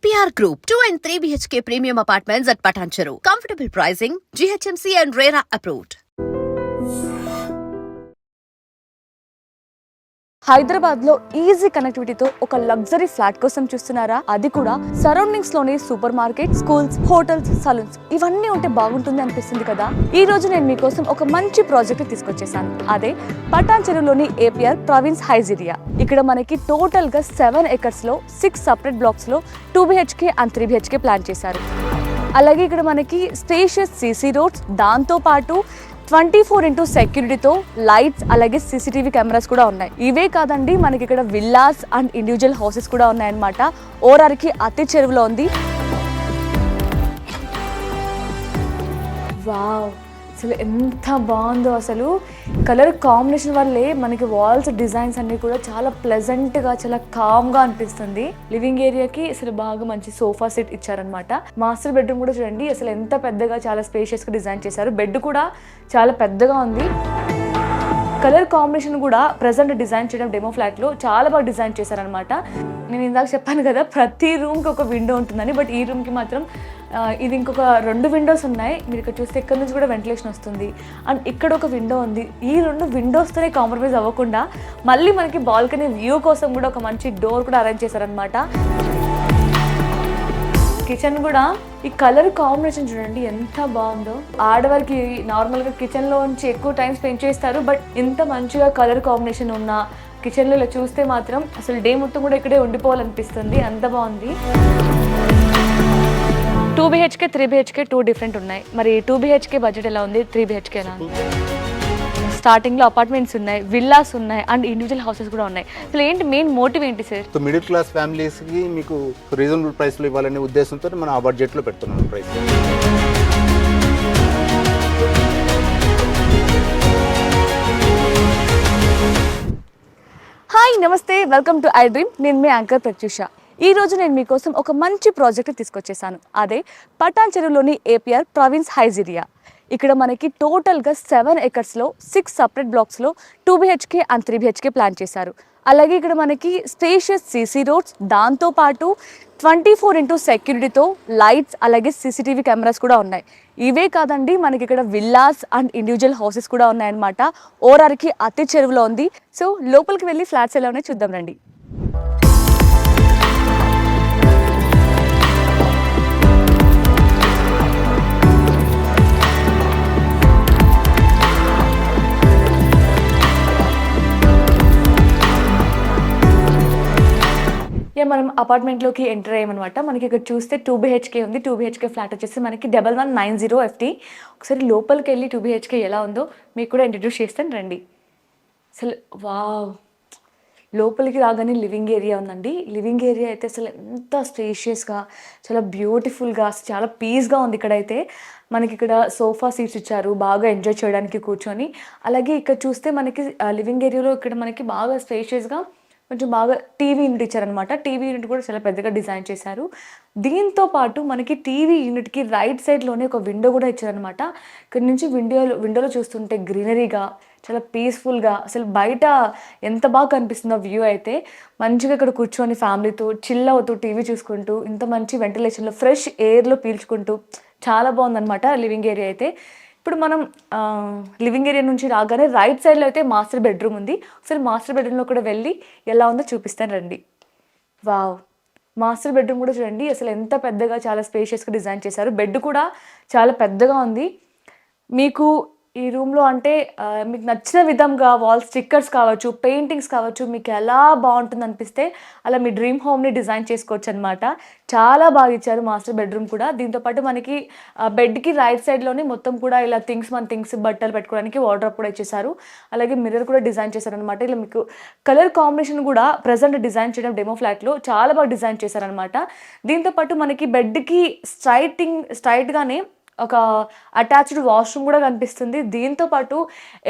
APR Group, 2 and 3 BHK premium apartments at Patancheru. Comfortable pricing, GHMC and RERA approved. Hyderabad లో easy కనెక్టివిటీతో ఒక luxury flat కోసం చూస్తున్నారా? అది కూడా సరౌండింగ్స్ లోనే super market, schools, hotels, saloons ఇవన్నీ ఉంటే బాగుంటుంది అనిపిస్తుంది కదా. ఈ రోజు నేను మీకోసం ఒక మంచి ప్రాజెక్ట్ తీసుకొచ్చేసాను. అదే పటాన్చెరులోని APR ప్రావిన్స్ హైజ్ ఏరియా. ఇక్కడ మనకి టోటల్ గా 7 acres లో 6 separate blocks లో 2 BHK and 3 BHK ప్లాన్ చేశారు. అలాగే ఇక్కడ మనకి స్పేషియస్ CC రోడ్స్, దాంతో పాటు 24x సెక్యూరిటీతో లైట్స్, అలాగే CCTV కెమెరాస్ కూడా ఉన్నాయి. ఇవే కాదండి, మనకి ఇక్కడ విల్లాస్ అండ్ ఇండివిజువల్ హౌసెస్ కూడా ఉన్నాయన్నమాట. ఓరార్కి అతి చెరువులో ఉంది. వావ్, అసలు ఎంత బాగుందో. అసలు కలర్ కాంబినేషన్ వల్లే మనకి వాల్స్ డిజైన్స్ అన్ని కూడా చాలా ప్లెజెంట్గా, చాలా కామ్గా అనిపిస్తుంది. లివింగ్ ఏరియాకి అసలు బాగా మంచి సోఫా సెట్ ఇచ్చారనమాట. మాస్టర్ బెడ్రూమ్ కూడా చూడండి, అసలు ఎంత పెద్దగా, చాలా స్పేషియస్గా డిజైన్ చేశారు. బెడ్ కూడా చాలా పెద్దగా ఉంది. కలర్ కాంబినేషన్ కూడా ప్రజెంట్ డిజైన్ చేయడం డెమో ఫ్లాట్లో చాలా బాగా డిజైన్ చేశారనమాట. నేను ఇందాక చెప్పాను కదా, ప్రతి రూమ్కి ఒక విండో ఉంటుందని, బట్ ఈ రూమ్కి మాత్రం ఇది ఇంకొక 2 విండోస్ ఉన్నాయి. మీరు ఇక్కడ చూస్తే ఇక్కడ నుంచి కూడా వెంటిలేషన్ వస్తుంది, అండ్ ఇక్కడ ఒక విండో ఉంది. ఈ 2 విండోస్తోనే కాంప్రమైజ్ అవ్వకుండా మళ్ళీ మనకి బాల్కనీ వ్యూ కోసం కూడా ఒక మంచి డోర్ కూడా అరేంజ్ చేశారనమాట. కిచెన్ కూడా ఈ కలర్ కాంబినేషన్ చూడండి ఎంత బాగుందో. ఆడవారికి నార్మల్గా కిచెన్లో నుంచి ఎక్కువ టైం స్పెండ్ చేస్తారు, బట్ ఇంత మంచిగా కలర్ కాంబినేషన్ ఉన్న కిచెన్లో ఇలా చూస్తే మాత్రం అసలు డే మొత్తం కూడా ఇక్కడే ఉండిపోవాలనిపిస్తుంది, అంత బాగుంది. 2 BHK 3 BHK 2 డిఫరెంట్ ఉన్నాయి. మరి 2 BHK బడ్జెట్ ఎలా ఉంది, 3 BHK ఎలా ఉంది? స్టార్టింగ్లో అపార్ట్మెంట్స్ ఉన్నాయి, విల్లాస్ ఉన్నాయి, అండ్ ఇండివిజువల్ హౌసెస్ కూడా ఉన్నాయి. అసలు ఏంటి మెయిన్ మోటివ్ ఏంటి సార్? మిడిల్ క్లాస్ ఫ్యామిలీస్కి మీకు రీజనబుల్ ప్రైస్లో ఇవ్వాలనే ఉద్దేశంతో మనం ఆ బడ్జెట్లో పెడుతున్నాం ప్రైస్. హాయ్, నమస్తే, వెల్కమ్ టు ఐ డ్రీమ్. నేను మీ యాంకర్ ప్రత్యూష. ఈ రోజు నేను మీకోసం ఒక మంచి ప్రాజెక్ట్ తీసుకొచ్చేసాను. అదే పటాన్చెరులోని APR ప్రావిన్స్ హైజ్ ఏరియా. ఇక్కడ మనకి టోటల్గా 7 acres లో 6 separate blocks లో 2 BHK and 3 BHK ప్లాన్ చేశారు. అలాగే ఇక్కడ మనకి స్పేషియస్ CC రోడ్స్, దాంతో పాటు 24x సెక్యూరిటీతో లైట్స్, అలాగే CCTV కెమెరాస్ కూడా ఉన్నాయి. ఇవే కాదండి, మనకి ఇక్కడ విల్లాస్ అండ్ ఇండివిజువల్ హౌసెస్ కూడా ఉన్నాయన్నమాట. ఓరార్కి అతి చెరువులో ఉంది. సో లోపలికి వెళ్ళి ఫ్లాట్స్ ఎలా ఉన్నాయో చూద్దాం రండి. మనం అపార్ట్మెంట్లోకి ఎంటర్ అయ్యామన్నమాట. మనకి ఇక్కడ చూస్తే 2 BHK ఉంది. 2 BHK ఫ్లాట్ వచ్చేసి మనకి 1190 FT. ఒకసారి లోపలికి వెళ్ళి 2 BHK ఎలా ఉందో మీకు కూడా ఇంట్రడ్యూస్ చేస్తాను రండి. అసలు వావ్, లోపలికి రాగానే లివింగ్ ఏరియా ఉందండి. లివింగ్ ఏరియా అయితే అసలు ఎంత స్పేషియస్గా, చాలా బ్యూటిఫుల్గా, చాలా పీస్గా ఉంది. ఇక్కడైతే మనకి ఇక్కడ సోఫా సీట్స్ ఇచ్చారు, బాగా ఎంజాయ్ చేయడానికి కూర్చొని. అలాగే ఇక్కడ చూస్తే మనకి లివింగ్ ఏరియాలో ఇక్కడ మనకి బాగా స్పేషియస్గా కొంచెం బాగా టీవీ యూనిట్ ఇచ్చారనమాట. టీవీ యూనిట్ కూడా చాలా పెద్దగా డిజైన్ చేశారు. దీంతో పాటు మనకి టీవీ యూనిట్కి రైట్ సైడ్లోనే ఒక విండో కూడా ఇచ్చారనమాట. ఇక్కడ నుంచి విండోలో చూస్తుంటే గ్రీనరీగా, చాలా పీస్ఫుల్గా, అసలు బయట ఎంత బాగా కనిపిస్తుందో వ్యూ అయితే. మంచిగా ఇక్కడ కూర్చొని ఫ్యామిలీతో చిల్ అవుతూ టీవీ చూసుకుంటూ, ఇంత మంచి వెంటిలేషన్లో ఫ్రెష్ ఎయిర్లో పీల్చుకుంటూ చాలా బాగుందన్నమాట లివింగ్ ఏరియా అయితే. ఇప్పుడు మనం లివింగ్ ఏరియా నుంచి రాగానే రైట్ సైడ్లో అయితే మాస్టర్ బెడ్రూమ్ ఉంది. ఒకసారి మాస్టర్ బెడ్రూమ్లో కూడా వెళ్ళి ఎలా ఉందో చూపిస్తాను రండి. వావ్, మాస్టర్ బెడ్రూమ్ కూడా చూడండి, అసలు ఎంత పెద్దగా, చాలా స్పేషియస్గా డిజైన్ చేశారు. బెడ్ కూడా చాలా పెద్దగా ఉంది. మీకు ఈ రూమ్లో అంటే మీకు నచ్చిన విధంగా వాల్ స్టిక్కర్స్ కావచ్చు, పెయింటింగ్స్ కావచ్చు, మీకు ఎలా బాగుంటుంది అనిపిస్తే అలా మీ డ్రీమ్ హోమ్ని డిజైన్ చేసుకోవచ్చు అనమాట. చాలా బాగా ఇచ్చారు మాస్టర్ బెడ్రూమ్ కూడా. దీంతోపాటు మనకి బెడ్కి రైట్ సైడ్లోనే మొత్తం కూడా ఇలా మన థింగ్స్ బట్టలు పెట్టుకోవడానికి వార్డ్రోబ్ కూడా ఇచ్చేసారు. అలాగే మిర్రర్ కూడా డిజైన్ చేశారనమాట. ఇలా మీకు కలర్ కాంబినేషన్ కూడా ప్రజెంట్ డిజైన్ చేయడం డెమో ఫ్లాట్లో చాలా బాగా డిజైన్ చేశారనమాట. దీంతోపాటు మనకి బెడ్కి స్ట్రైట్గానే ఒక అటాచ్డ్ వాష్రూమ్ కూడా కనిపిస్తుంది. దీంతోపాటు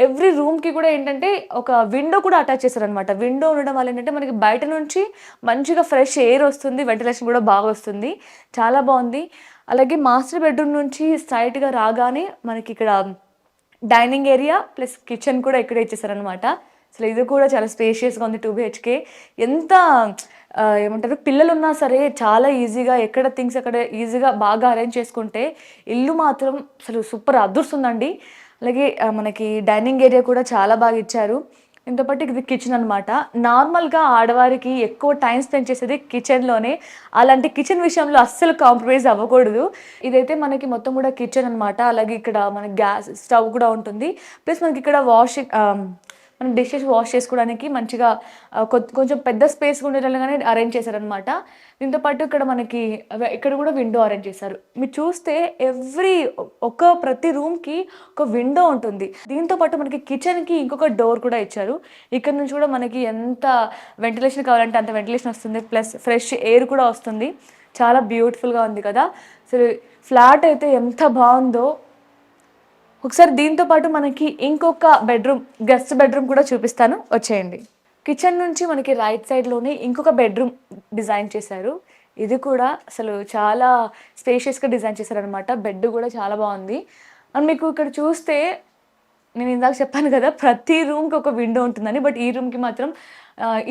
ఎవ్రీ రూమ్కి కూడా ఏంటంటే ఒక విండో కూడా అటాచ్ చేశారనమాట. విండో ఉండడం వల్ల ఏంటంటే మనకి బయట నుంచి మంచిగా ఫ్రెష్ ఎయిర్ వస్తుంది, వెంటిలేషన్ కూడా బాగా వస్తుంది, చాలా బాగుంది. అలాగే మాస్టర్ బెడ్రూమ్ నుంచి స్ట్రైట్గా రాగానే మనకి ఇక్కడ డైనింగ్ ఏరియా ప్లస్ కిచెన్ కూడా ఇక్కడ ఇచ్చేసారనమాట. అసలు ఇది కూడా చాలా స్పేషియస్గా ఉంది. 2 BHK ఎంత ఏమంటారు పిల్లలు ఉన్నా సరే చాలా ఈజీగా ఎక్కడ థింగ్స్ అక్కడ ఈజీగా బాగా అరేంజ్ చేసుకుంటే ఇల్లు మాత్రం అసలు సూపర్ అదురుస్తుందండి. అలాగే మనకి డైనింగ్ ఏరియా కూడా చాలా బాగా ఇచ్చారు. దీంతో పాటు ఇది కిచెన్ అనమాట. నార్మల్‌గా ఆడవారికి ఎక్కువ టైం స్పెండ్ చేసేది కిచెన్‌లోనే. అలాంటి కిచెన్ విషయంలో అస్సలు కాంప్రమైజ్ అవ్వకూడదు. ఇదైతే మనకి మొత్తం కూడా కిచెన్ అనమాట. అలాగే ఇక్కడ మనకి గ్యాస్ స్టవ్ కూడా ఉంటుంది. ప్లస్ మనకి ఇక్కడ మనం డిషెస్ వాష్ చేసుకోవడానికి మంచిగా కొంచెం పెద్ద స్పేస్ ఉండేలాగానే అరేంజ్ చేశారనమాట. దీంతో పాటు ఇక్కడ మనకి ఇక్కడ కూడా విండో అరేంజ్ చేశారు. మీరు చూస్తే ప్రతి రూమ్‌కి ఒక విండో ఉంటుంది. దీంతో పాటు మనకి కిచెన్‌కి ఇంకొక డోర్ కూడా ఇచ్చారు. ఇక్కడ నుంచి కూడా మనకి ఎంత వెంటిలేషన్ కావాలంటే అంత వెంటిలేషన్ వస్తుంది. ప్లస్ ఫ్రెష్ ఎయిర్ కూడా వస్తుంది. చాలా బ్యూటిఫుల్‌గా ఉంది కదా! అసలు ఫ్లాట్ అయితే ఎంత బావుందో. ఒకసారి దీంతో పాటు మనకి ఇంకొక గెస్ట్ బెడ్రూమ్ కూడా చూపిస్తాను, వచ్చేయండి. కిచెన్ నుంచి మనకి రైట్ సైడ్లోనే ఇంకొక బెడ్రూమ్ డిజైన్ చేశారు. ఇది కూడా అసలు చాలా స్పేషియస్గా డిజైన్ చేశారనమాట. బెడ్ కూడా చాలా బాగుంది. అండ్ మీకు ఇక్కడ చూస్తే నేను ఇందాక చెప్పాను కదా ప్రతి రూమ్కి ఒక విండో ఉంటుందని. బట్ ఈ రూమ్కి మాత్రం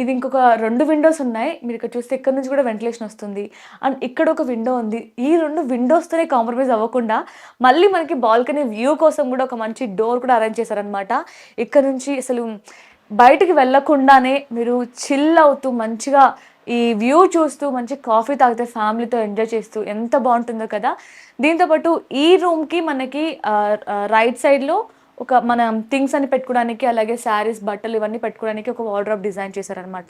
ఇది ఇంకొక 2 విండోస్ ఉన్నాయి. మీరు ఇక్కడ చూస్తే ఇక్కడ నుంచి కూడా వెంటిలేషన్ వస్తుంది. అండ్ ఇక్కడ ఒక విండో ఉంది. ఈ 2 విండోస్తోనే కాంప్రమైజ్ అవ్వకుండా మళ్ళీ మనకి బాల్కనీ వ్యూ కోసం కూడా ఒక మంచి డోర్ కూడా అరేంజ్ చేశారనమాట. ఇక్కడ నుంచి అసలు బయటికి వెళ్ళకుండానే మీరు చిల్ అవుతూ మంచిగా ఈ వ్యూ చూస్తూ మంచి కాఫీ తాగితే ఫ్యామిలీతో ఎంజాయ్ చేస్తూ ఎంత బాగుంటుందో కదా. దీంతోపాటు ఈ రూమ్కి మనకి రైట్ సైడ్లో మనం థింగ్స్ అని పెట్టుకోవడానికి, అలాగే శారీస్ బట్టలు ఇవన్నీ పెట్టుకోవడానికి ఒక వార్డ్రోబ్ డిజైన్ చేశారనమాట.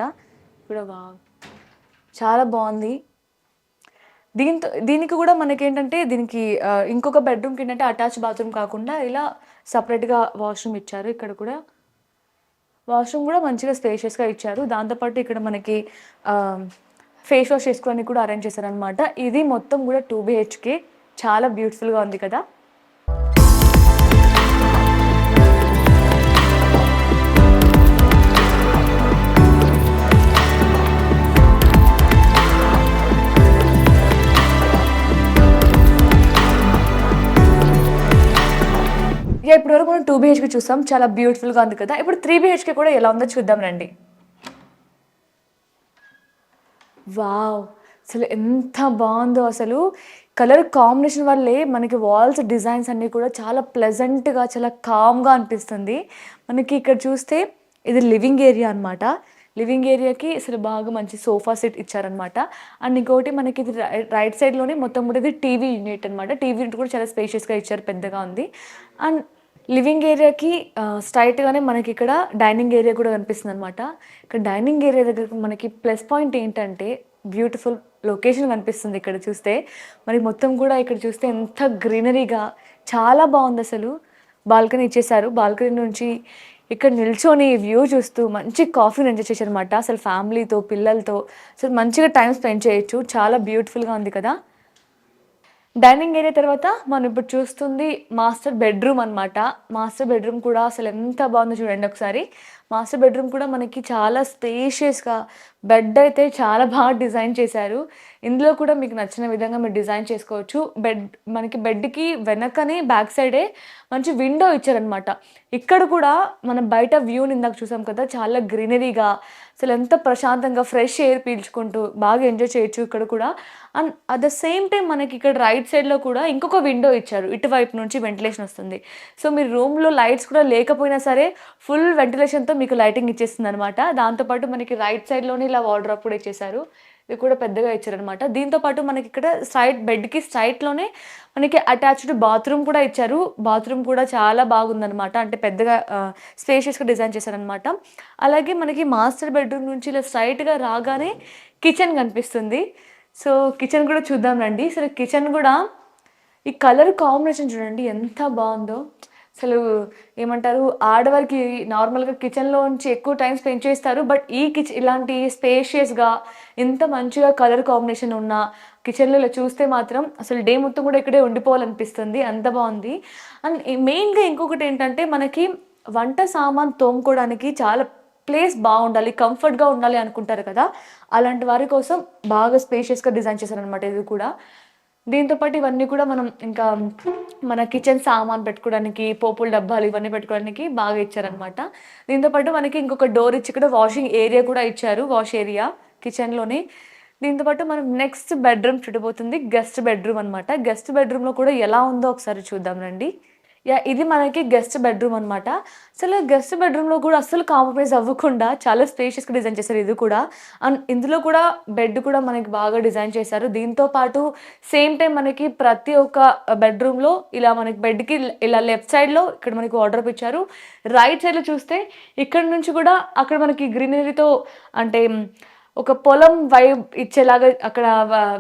కూడా చాలా బాగుంది. దీనికి కూడా మనకేంటంటే దీనికి ఇంకొక బెడ్రూమ్కి ఏంటంటే అటాచ్ బాత్రూమ్ కాకుండా ఇలా సపరేట్గా వాష్రూమ్ ఇచ్చారు. ఇక్కడ కూడా వాష్రూమ్ కూడా మంచిగా స్పేషియస్గా ఇచ్చారు. దాంతోపాటు ఇక్కడ మనకి ఫేస్ వాష్ చేసుకోవడానికి కూడా అరేంజ్ చేశారనమాట. ఇది మొత్తం కూడా 2 BHK. చాలా బ్యూటిఫుల్గా ఉంది కదా. ఇప్పటి వరకు మనం 2 BHK చూసాం, చాలా బ్యూటిఫుల్గా ఉంది కదా. ఇప్పుడు 3 BHK కూడా ఎలా ఉందో చూద్దాం రండి. వావ్, అసలు ఎంత బాగుందో. అసలు కలర్ కాంబినేషన్ వల్లే మనకి వాల్స్ డిజైన్స్ అన్నీ కూడా చాలా ప్లెజెంట్గా చాలా కామ్గా అనిపిస్తుంది. మనకి ఇక్కడ చూస్తే ఇది లివింగ్ ఏరియా అనమాట. లివింగ్ ఏరియాకి అసలు బాగా మంచి సోఫా సెట్ ఇచ్చారనమాట. అండ్ ఇంకొకటి మనకి ఇది రైట్ సైడ్లోనే మొత్తం కూడా ఇది టీవీ యూనిట్ అనమాట. టీవీ యూనిట్ కూడా చాలా స్పేషియస్గా ఇచ్చారు, పెద్దగా ఉంది. అండ్ లివింగ్ ఏరియాకి స్ట్రైట్గానే మనకి ఇక్కడ డైనింగ్ ఏరియా కూడా కనిపిస్తుంది అనమాట. ఇక్కడ డైనింగ్ ఏరియా దగ్గర మనకి ప్లస్ పాయింట్ ఏంటంటే బ్యూటిఫుల్ లొకేషన్ కనిపిస్తుంది. ఇక్కడ చూస్తే మనకి మొత్తం కూడా ఇక్కడ చూస్తే ఎంత గ్రీనరీగా చాలా బాగుంది. అసలు బాల్కనీ ఇచ్చేసారు. బాల్కనీ నుంచి ఇక్కడ నిల్చొని వ్యూ చూస్తూ మంచి కాఫీని ఎంజాయ్ చేశారు అనమాట. అసలు ఫ్యామిలీతో పిల్లలతో అసలు మంచిగా టైం స్పెండ్ చేయొచ్చు. చాలా బ్యూటిఫుల్గా ఉంది కదా. డైనింగ్ ఏరియా తర్వాత మనం ఇప్పుడు చూస్తుంది మాస్టర్ బెడ్రూమ్ అనమాట. మాస్టర్ బెడ్రూమ్ కూడా అసలు ఎంత బాగుందో చూడండి ఒకసారి. మాస్టర్ బెడ్రూమ్ కూడా మనకి చాలా స్పేషియస్గా, బెడ్ అయితే చాలా బాగా డిజైన్ చేశారు. ఇందులో కూడా మీకు నచ్చిన విధంగా మీరు డిజైన్ చేసుకోవచ్చు. మనకి బెడ్కి వెనకనే బ్యాక్ సైడే మంచి విండో ఇచ్చారనమాట. ఇక్కడ కూడా మనం బయట వ్యూని ఇందాక చూసాం కదా, చాలా గ్రీనరీగా అసలు ఎంత ప్రశాంతంగా ఫ్రెష్ ఎయిర్ పీల్చుకుంటూ బాగా ఎంజాయ్ చేయొచ్చు ఇక్కడ కూడా. And at the same time మనకి ఇక్కడ రైట్ సైడ్లో కూడా ఇంకొక విండో ఇచ్చారు. ఇటువైపు నుంచి వెంటిలేషన్ వస్తుంది. సో మీరు రూమ్లో లైట్స్ కూడా లేకపోయినా సరే ఫుల్ వెంటిలేషన్తో మీకు లైటింగ్ ఇచ్చేస్తుంది అనమాట. దాంతోపాటు మనకి రైట్ సైడ్లోనే ఇలా వార్డ్రోబ్ కూడా ఇచ్చేసారు. ఇది కూడా పెద్దగా ఇచ్చారనమాట. దీంతోపాటు మనకి ఇక్కడ బెడ్కి స్ట్రైట్లోనే మనకి అటాచ్డ్ బాత్రూమ్ కూడా ఇచ్చారు. బాత్రూమ్ కూడా చాలా బాగుందనమాట. అంటే పెద్దగా స్పేషియస్గా డిజైన్ చేశారనమాట. అలాగే మనకి మాస్టర్ బెడ్రూమ్ నుంచి ఇలా స్ట్రైట్గా రాగానే కిచెన్ కనిపిస్తుంది. సో కిచెన్ కూడా చూద్దాం రండి. అసలు కిచెన్ కూడా ఈ కలర్ కాంబినేషన్ చూడండి ఎంత బాగుందో. అసలు ఏమంటారు, ఆడవారికి నార్మల్గా కిచెన్లో నుంచి ఎక్కువ టైం స్పెండ్ చేస్తారు. బట్ ఈ ఇలాంటి స్పేషియస్గా ఇంత మంచిగా కలర్ కాంబినేషన్ ఉన్న కిచెన్లో ఇలా చూస్తే మాత్రం అసలు డే మొత్తం కూడా ఇక్కడే ఉండిపోవాలనిపిస్తుంది, అంత బాగుంది. అండ్ మెయిన్గా ఇంకొకటి ఏంటంటే మనకి వంట సామాన్ తోముకోవడానికి చాలా ప్లేస్ బాగుండాలి, కంఫర్ట్గా ఉండాలి అనుకుంటారు కదా. అలాంటి వారి కోసం బాగా స్పేషియస్గా డిజైన్ చేశారనమాట ఇది కూడా. దీంతోపాటు ఇవన్నీ కూడా మనం ఇంకా మన కిచెన్ సామాన్ పెట్టుకోవడానికి, పోపుల డబ్బాలు ఇవన్నీ పెట్టుకోవడానికి బాగా ఇచ్చారనమాట. దీంతోపాటు మనకి ఇంకొక డోర్ ఇచ్చి ఇక్కడ వాషింగ్ ఏరియా కూడా ఇచ్చారు. వాష్ ఏరియా కిచెన్లోనే. దీంతోపాటు మనం నెక్స్ట్ బెడ్రూమ్ చూడబోతుంది గెస్ట్ బెడ్రూమ్ అనమాట. గెస్ట్ బెడ్రూమ్లో కూడా ఎలా ఉందో ఒకసారి చూద్దాం రండి. ఇది మనకి గెస్ట్ బెడ్రూమ్ అనమాట. అసలు గెస్ట్ బెడ్రూమ్లో కూడా అస్సలు కాంప్రమైజ్ అవ్వకుండా చాలా స్పేషియస్గా డిజైన్ చేశారు ఇది కూడా. అండ్ ఇందులో కూడా బెడ్ కూడా మనకి బాగా డిజైన్ చేశారు. దీంతో పాటు సేమ్ టైం మనకి ప్రతి ఒక్క బెడ్రూమ్లో ఇలా మనకి బెడ్కి ఇలా లెఫ్ట్ సైడ్లో ఇక్కడ మనకి వార్డ్రోబ్ ఇచ్చారు. రైట్ సైడ్లో చూస్తే ఇక్కడ నుంచి కూడా అక్కడ మనకి గ్రీనరీతో అంటే ఒక పొలం వైబ్ ఇచ్చేలాగా అక్కడ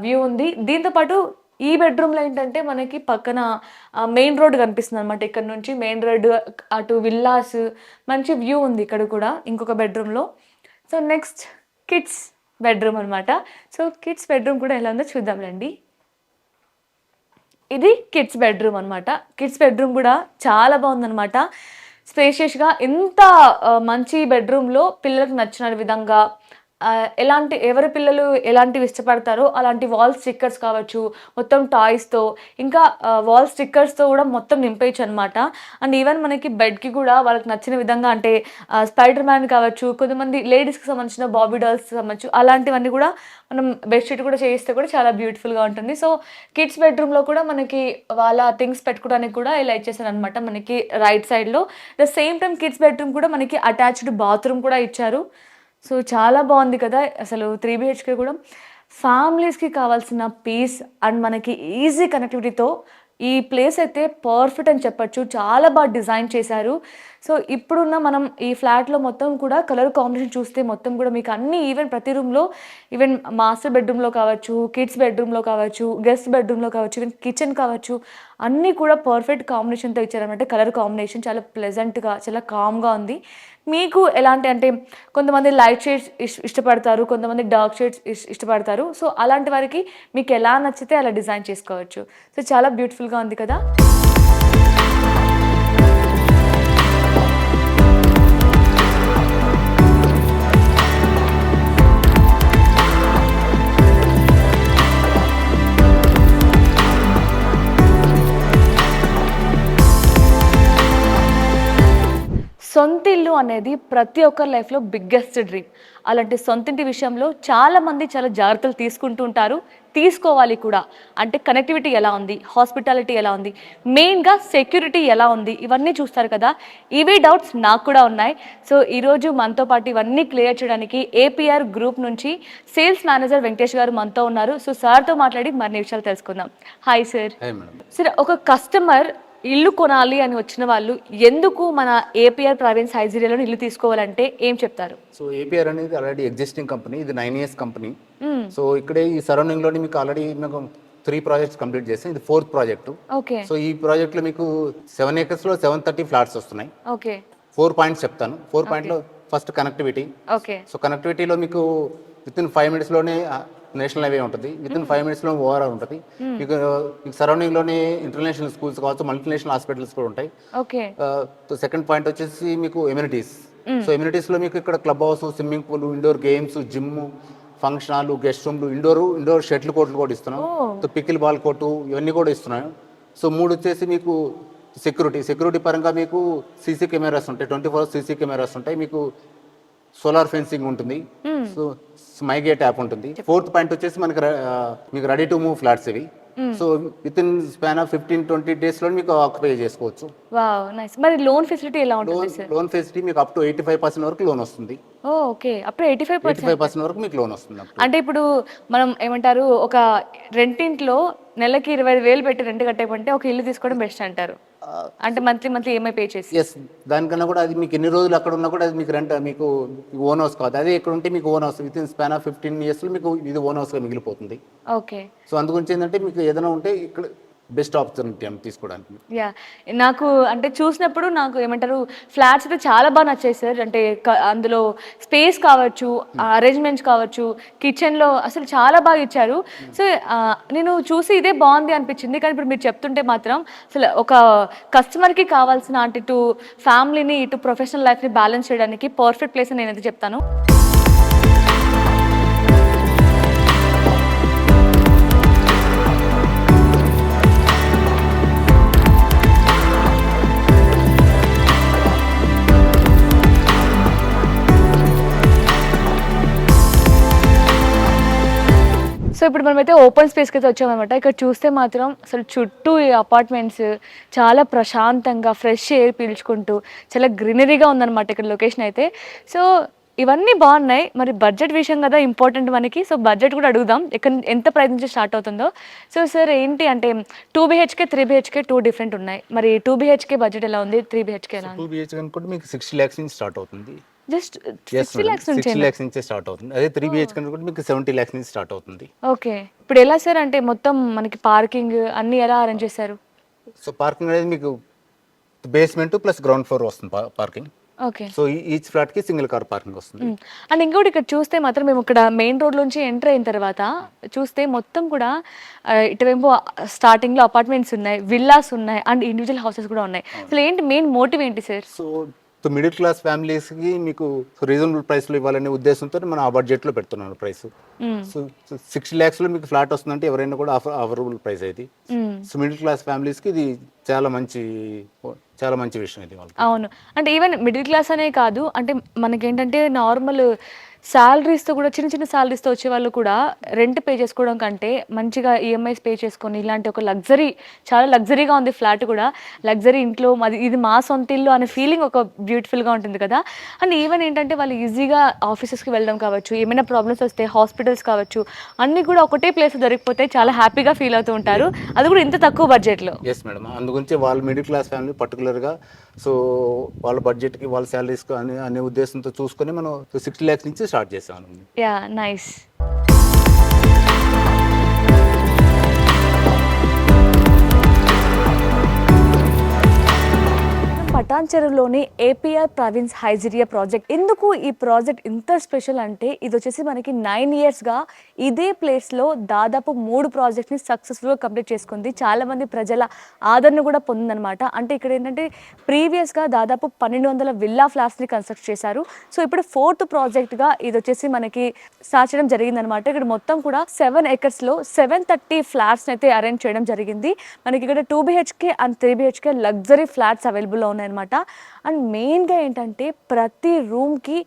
వ్యూ ఉంది. దీంతోపాటు ఈ బెడ్రూమ్లో ఏంటంటే మనకి పక్కన మెయిన్ రోడ్ కనిపిస్తుంది అనమాట. ఇక్కడ నుంచి మెయిన్ రోడ్ అటు విల్లాస్ మంచి వ్యూ ఉంది ఇక్కడ కూడా ఇంకొక బెడ్రూమ్లో. సో నెక్స్ట్ కిడ్స్ బెడ్రూమ్ అనమాట. సో కిడ్స్ బెడ్రూమ్ కూడా ఎలా ఉందో చూద్దాంలేండి. ఇది కిడ్స్ బెడ్రూమ్ అనమాట. కిడ్స్ బెడ్రూమ్ కూడా చాలా బాగుందనమాట. స్పేషియస్గా ఇంత మంచి బెడ్రూమ్లో పిల్లలకు నచ్చిన విధంగా ఎవరి పిల్లలు ఎలాంటివి ఇష్టపడతారో అలాంటి వాల్ స్టిక్కర్స్ కావచ్చు, మొత్తం టాయ్స్తో, ఇంకా వాల్ స్టిక్కర్స్తో కూడా మొత్తం నింపేయచ్చు అనమాట. అండ్ ఈవెన్ మనకి బెడ్కి కూడా వాళ్ళకి నచ్చిన విధంగా అంటే స్పైడర్ మ్యాన్ కావచ్చు, కొంతమంది లేడీస్కి సంబంధించిన బాబీ డాల్స్ సంబంధించి అలాంటివన్నీ కూడా మనం బెడ్షీట్ కూడా చేయిస్తే కూడా చాలా బ్యూటిఫుల్గా ఉంటుంది. సో కిడ్స్ బెడ్రూమ్లో కూడా మనకి వాళ్ళ థింగ్స్ పెట్టుకోవడానికి కూడా ఇలా ఇచ్చేసారు అనమాట మనకి రైట్ సైడ్లో. The same time kids bedroom కూడా మనకి అటాచ్డ్ బాత్రూమ్ కూడా ఇచ్చారు. సో చాలా బాగుంది కదా. అసలు 3 BHK కూడా ఫ్యామిలీస్కి కావాల్సిన పీస్ అండ్ మనకి ఈజీ కనెక్టివిటీతో ఈ ప్లేస్ అయితే పర్ఫెక్ట్ అని చెప్పచ్చు. చాలా బాగా డిజైన్ చేశారు. సో ఇప్పుడున్న మనం ఈ ఫ్లాట్లో మొత్తం కూడా కలర్ కాంబినేషన్ చూస్తే మొత్తం కూడా మీకు అన్ని ఈవెన్ ప్రతి రూమ్లో ఈవెన్ మాస్టర్ బెడ్రూమ్లో కావచ్చు, కిడ్స్ బెడ్రూమ్లో కావచ్చు, గెస్ట్ బెడ్రూమ్లో కావచ్చు, ఈవెన్ కిచెన్ కావచ్చు, అన్నీ కూడా పర్ఫెక్ట్ కాంబినేషన్తో ఇచ్చారనమాట. కలర్ కాంబినేషన్ చాలా ప్లెజెంట్గా చాలా కామ్గా ఉంది. మీకు ఎలాంటి అంటే కొంతమంది లైట్ షేడ్స్ ఇష్టపడతారు, కొంతమంది డార్క్ షేడ్స్ ఇష్టపడతారు. సో అలాంటి వారికి మీకు ఎలా నచ్చితే అలా డిజైన్ చేసుకోవచ్చు. సో చాలా బ్యూటిఫుల్గా ఉంది కదా. సొంత ఇల్లు అనేది ప్రతి ఒక్కరి లైఫ్లో బిగ్గెస్ట్ డ్రీమ్. అలాంటి సొంతింటి విషయంలో చాలామంది చాలా జాగ్రత్తలు తీసుకుంటూ ఉంటారు, తీసుకోవాలి కూడా. అంటే కనెక్టివిటీ ఎలా ఉంది, హాస్పిటాలిటీ ఎలా ఉంది, మెయిన్గా సెక్యూరిటీ ఎలా ఉంది, ఇవన్నీ చూస్తారు కదా. ఇవే డౌట్స్ నాకు కూడా ఉన్నాయి. సో ఈరోజు మనతో పాటు ఇవన్నీ క్లియర్ చేయడానికి ఏపీఆర్ గ్రూప్ నుంచి సేల్స్ మేనేజర్ వెంకటేష్ గారు మనతో ఉన్నారు. సో సార్తో మాట్లాడి మరిన్ని విషయాలు తెలుసుకుందాం. Hi sir. సార్, ఒక కస్టమర్ ఇల్లు కొనాలి అని వచ్చిన వాళ్ళు ఎందుకు మన ఏపీఆర్ ప్రావిన్స్ హైజీరియాలో ఇల్లు తీసుకోవాలంటే ఏం చెప్తారు? సో ఏపీఆర్ అనేది ఆల్రెడీ ఎగ్జిస్టింగ్ కంపెనీ, ఇది 9 years కంపెనీ. సో ఇక్కడే ఈ సరౌండింగ్ లోని మీకు ఆల్రెడీ మేము 3 ప్రాజెక్ట్స్ కంప్లీట్ చేస్తాం. ఇది 4th ప్రాజెక్ట్. ఓకే. సో ఈ ప్రాజెక్ట్ లో మీకు 7 acres లో 730 ఫ్లాట్స్ వస్తున్నాయి. ఓకే. 4 పాయింట్స్ చెప్తాను. 4 పాయింట్లో ఫస్ట్ కనెక్టివిటీ. ఓకే. సో కనెక్టివిటీలో మీకు వితిన్ 5 minutes లోనే నేషనల్ హైవే ఉంటుంది, వితిన్ 5 minutes లో ఓవరాల్ ఉంటుంది. మీకు సరౌండింగ్ లోనే ఇంటర్నేషనల్ స్కూల్స్ కావచ్చు, మల్టీనేషనల్ హాస్పిటల్స్ కూడా ఉంటాయి. ఓకే. సెకండ్ పాయింట్ వచ్చేసి మీకు ఎమ్యూనిటీస్. సో ఎమ్యూనిటీస్ లో మీకు ఇక్కడ club house, swimming pool, indoor games, gym, function hall, guest రూమ్లు, ఇండోర్ షటిల్ కోర్టులు కూడా ఇస్తున్నాం. సో పికిల్ బాల్ కోర్టు ఇవన్నీ కూడా ఇస్తున్నాం. సో 3 వచ్చేసి మీకు సెక్యూరిటీ పరంగా మీకు సీసీ కెమెరాస్ ఉంటాయి, 24 hours సీసీ కెమెరాస్ ఉంటాయి. మీకు సోలార్ ఫెన్సింగ్ ఉంటుంది. సో మై గేట్ యాప్ ఉంటుంది. 4th పాయింట్ వచ్చేసి మీకు రెడీ టు మూవ్ ఫ్లాట్స్ ఇవి. So with in span of 15-20 days లో మీకు ఆక్యుపై చేసుకోవచ్చు. Wow, nice. మరి లోన్ ఫెసిలిటీ ఎలా ఉంటుంది సార్? లోన్ ఫెసిలిటీ మీకు అప్ టు 85% వరకు లోన్ వస్తుంది. ఓకే, అప్ టు 85% వరకు మీకు లోన్ వస్తుంది. అంటే ఇప్పుడు మనం ఏమంటారు, ఒక రెంటింట్లో నెలకి 25,000 పెట్టి రెంట్ కట్టేమంటే ఒక ఇల్లు తీసుకోవడం బెస్ట్ అంటారు. అంటే మంత్లీ ఈఎంఐ పే చేసి. ఎస్, దానికన్నా కూడా అది మీకు ఎన్ని రోజులు అక్కడ ఉన్నా కూడా అది మీకు రెంట్, మీకు ఓన్ హౌస్ కాదు. అదే ఇక్కడ ఉంటే మీకు own house with in span of 15 years లో మీకు ఇది ఓన్ హౌస్గా మిగిలిపోతుంది. ఓకే. సో అందుగురించి ఏంటంటే మీకు ఏదైనా ఉంటే ఇక్కడ బెస్ట్ ఆపర్చునిటీ తీసుకోవడానికి. యా, నాకు అంటే చూసినప్పుడు నాకు ఏమంటారు ఫ్లాట్స్ అయితే చాలా బాగా నచ్చాయి సార్. అంటే అందులో స్పేస్ కావచ్చు, అరేంజ్మెంట్స్ కావచ్చు, కిచెన్లో అసలు చాలా బాగా ఇచ్చారు. సో నేను చూసి ఇదే బాగుంది అనిపించింది. కానీ ఇప్పుడు మీరు చెప్తుంటే మాత్రం అసలు ఒక కస్టమర్కి కావాల్సిన అంటే ఇటు ఫ్యామిలీని ఇటు ప్రొఫెషనల్ లైఫ్ని బ్యాలెన్స్ చేయడానికి పర్ఫెక్ట్ ప్లేస్ అని నేనైతే చెప్తాను. సో ఇప్పుడు మనమైతే ఓపెన్ స్పేస్కి అయితే వచ్చామన్నమాట. ఇక్కడ చూస్తే మాత్రం అసలు చుట్టూ ఈ అపార్ట్మెంట్స్ చాలా ప్రశాంతంగా ఫ్రెష్ ఎయిర్ పీల్చుకుంటూ చాలా గ్రీనరీగా ఉందన్నమాట ఇక్కడ లొకేషన్ అయితే. సో ఇవన్నీ బాగున్నాయి. మరి బడ్జెట్ విషయం కదా ఇంపార్టెంట్ మనకి. సో బడ్జెట్ కూడా అడుగుదాం ఎంత ప్రైస్ నుంచి స్టార్ట్ అవుతుందో. సో సార్ ఏంటి అంటే 2 BHK 3 BHK 2 డిఫరెంట్ ఉన్నాయి. మరి 2 BHK బడ్జెట్ ఎలా ఉంది, 3 BHK ఎలా ఉంది? 2 BHK అనుకుంటే మీకు 60 lakhs నుంచి స్టార్ట్ అవుతుంది. జస్ట్ 60 lakhs నుంచి 60 lakhs నుంచి స్టార్ట్ అవుతుంది. అదే 3 BHK అనుకుంటే మీకు 70 lakhs నుంచి స్టార్ట్ అవుతుంది. ఓకే, ఇప్పుడు ఎలా సార్ అంటే మొత్తం మనకి పార్కింగ్ అన్ని ఎలా అరేంజ్ చేశారు? సో పార్కింగ్ అనేది మీకు బేస్మెంట్ ప్లస్ గ్రౌండ్ ఫ్లోర్ వస్తుంది parking. Okay, so each flat కి సింగిల్ కార్ పార్కింగ్ వస్తుంది. అండ్ ఇంకోటి ఇక్కడ చూస్తే మాత్రం మేము ఇక్కడ మెయిన్ రోడ్ నుంచి ఎంటర్ అయిన తర్వాత చూస్తే మొత్తం కూడా ఇటువైపు స్టార్టింగ్ లో అపార్ట్మెంట్స్ ఉన్నాయి, విల్లాస్ ఉన్నాయి అండ్ ఇండివిజువల్ హౌసెస్ కూడా ఉన్నాయి. అసలు ఏంటి మెయిన్ మోటివ్ ఏంటి sir? So middle class families కి మీకు రీజనబుల్ ప్రైస్ లో ఇవ్వాలనే ఉద్దేశంతో మనం ఆ బడ్జెట్ లో పెడుతున్నాను ప్రైస్. సో 60 lakhs లో మీకు ఫ్లాట్ వస్తుందంటే ఎవరైనా కూడా ఆఫరబుల్ ప్రైస్ అయితే. సో మిడిల్ క్లాస్ ఫ్యామిలీస్ కి ఇది చాలా మంచి విషయం ఇది వాళ్ళకి. అవును, అంటే ఈవెన్ మిడిల్ క్లాస్ అనే కాదు, అంటే మనకేంటంటే నార్మల్ శాలరీస్తో కూడా చిన్న శాలరీస్తో వచ్చే వాళ్ళు కూడా రెంట్ పే చేసుకోవడం కంటే మంచిగా ఈఎంఐస్ పే చేసుకొని ఇలాంటి ఒక చాలా లగ్జరీగా ఉంది ఫ్లాట్ కూడా. లగ్జరీ ఇంట్లో ఇది మా సొంత ఇల్లు అనే ఫీలింగ్ ఒక బ్యూటిఫుల్గా ఉంటుంది కదా. అండ్ ఈవెన్ ఏంటంటే వాళ్ళు ఈజీగా ఆఫీసెస్కి వెళ్ళడం కావచ్చు, ఏమైనా ప్రాబ్లమ్స్ వస్తే హాస్పిటల్స్ కావచ్చు, అన్నీ కూడా ఒకటే ప్లేస్ దొరికిపోతే చాలా హ్యాపీగా ఫీల్ అవుతూ ఉంటారు, అది కూడా ఇంత తక్కువ బడ్జెట్లో. ఎస్ మేడం, అందుగురించి వాళ్ళు మిడిల్ క్లాస్ ఫ్యామిలీ పర్టికులర్గా సో వాళ్ళ బడ్జెట్కి వాళ్ళ శాలరీస్ అనే ఉద్దేశంతో చూసుకొని మనం 60 lakhs నుంచి స్టార్ట్ చేసాం. Yeah, nice. పటాన్చెరులోని ఏపీఆర్ ప్రావిన్స్ హైజీరియా ప్రాజెక్ట్. ఎందుకు ఈ ప్రాజెక్ట్ ఇంత స్పెషల్ అంటే ఇది వచ్చేసి మనకి 9 yearsగా ఇదే ప్లేస్లో దాదాపు 3 ప్రాజెక్ట్ని సక్సెస్ఫుల్గా కంప్లీట్ చేసుకుంది. చాలామంది ప్రజల ఆదరణ కూడా పొందిందనమాట. అంటే ఇక్కడ ఏంటంటే ప్రీవియస్గా దాదాపు 1200 విల్లా ఫ్లాట్స్ని కన్స్ట్రక్ట్ చేశారు. సో ఇప్పుడు 4th ప్రాజెక్ట్గా ఇది వచ్చేసి మనకి స్టార్ట్ చేయడం జరిగిందనమాట. ఇక్కడ మొత్తం కూడా 7 acresలో 730 ఫ్లాట్స్ని అయితే అరేంజ్ చేయడం జరిగింది. మనకి ఇక్కడ 2 BHK and 3 BHK luxury flats అవైలబుల్లో ఉన్నాయి అనమాట. అండ్ మెయిన్గా ఏంటంటే ప్రతి రూమ్కి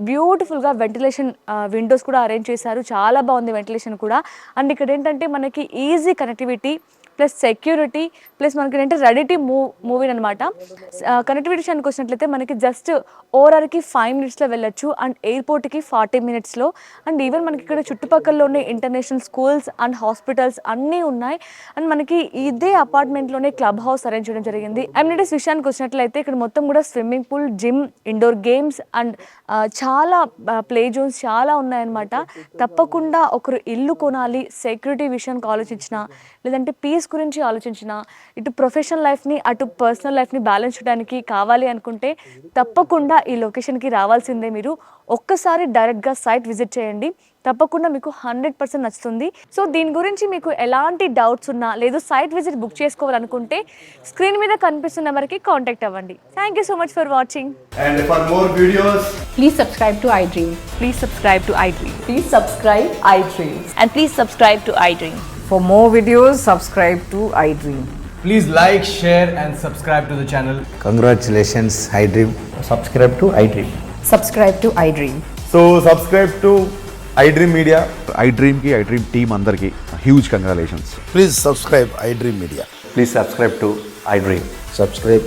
బ్యూటిఫుల్గా వెంటిలేషన్ విండోస్ కూడా అరేంజ్ చేశారు. చాలా బాగుంది వెంటిలేషన్ కూడా. అండ్ ఇక్కడ ఏంటంటే మనకి easy connectivity plus security plus మనకి ఏంటంటే రెడీ టు మూవ్ ఇన్ అనమాట. కనెక్టివిటీ విషయానికి వచ్చినట్లయితే మనకి జస్ట్ ఓఆర్ఆర్కి 5 minutesలో వెళ్ళొచ్చు అండ్ ఎయిర్పోర్ట్కి 40 minutesలో. అండ్ ఈవెన్ మనకి ఇక్కడ చుట్టుపక్కలలోనే ఇంటర్నేషనల్ స్కూల్స్ అండ్ హాస్పిటల్స్ అన్నీ ఉన్నాయి. అండ్ మనకి ఇదే అపార్ట్మెంట్లోనే క్లబ్ హౌస్ అరేంజ్ చేయడం జరిగింది. అమ్యూనిటీస్ విషయానికి వచ్చినట్లయితే ఇక్కడ మొత్తం కూడా swimming pool, gym, indoor games and చాలా ప్లే జోన్స్ చాలా ఉన్నాయన్నమాట. తప్పకుండా ఒకరు ఇల్లు కొనాలి, సెక్యూరిటీ విషయానికి ఆలోచించిన లేదంటే పీస్ గురించి ఆలోచించిన, ఇటు ప్రొఫెషనల్ లైఫ్ని అటు పర్సనల్ లైఫ్ని బ్యాలెన్స్ చేయడానికి కావాలి అనుకుంటే తప్పకుండా ఈ లొకేషన్కి రావాల్సిందే. మీరు ఒక్కసారి డైరెక్ట్గా సైట్ విజిట్ చేయండి, తప్పకుండా మీకు 100% నచ్చుతుంది. సో దీని గురించి మీకు ఎలాంటి డౌట్స్ ఉన్నా లేదు సైట్ విజిట్ బుక్ చేసుకోవాలనుకుంటే స్క్రీన్ మీద కనిపిస్తున్న నెంబర్కి కాంటాక్ట్ అవ్వండి. Thank you so much for watching. And for more videos, Please subscribe to iDream. Please subscribe to iDream. Please subscribe iDream. And please subscribe to iDream. For more videos, subscribe to iDream. please like, share and subscribe to the channel. Congratulations, iDream. Subscribe to iDream. Subscribe to iDream. So subscribe to iDream Media. iDream team andarki huge congratulations. Please subscribe iDream Media. Please subscribe to iDream. Subscribe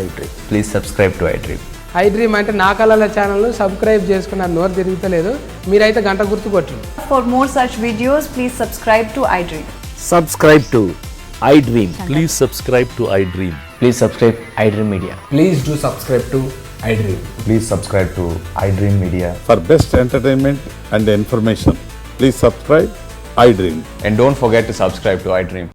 iDream. Please subscribe to iDream. iDream అంటే నా కళల ఛానల్ను subscribe చేసుకున్న నోరు తిరుగుతలేదు, మీరైతే గంట గుర్తు కొట్టండి. For more such videos, please subscribe to iDream. Subscribe to iDream. Please subscribe to iDream. Please subscribe iDream Media. Please do subscribe to iDream. Please subscribe to iDream Media. For best entertainment and information, please subscribe iDream. And don't forget to subscribe to iDream.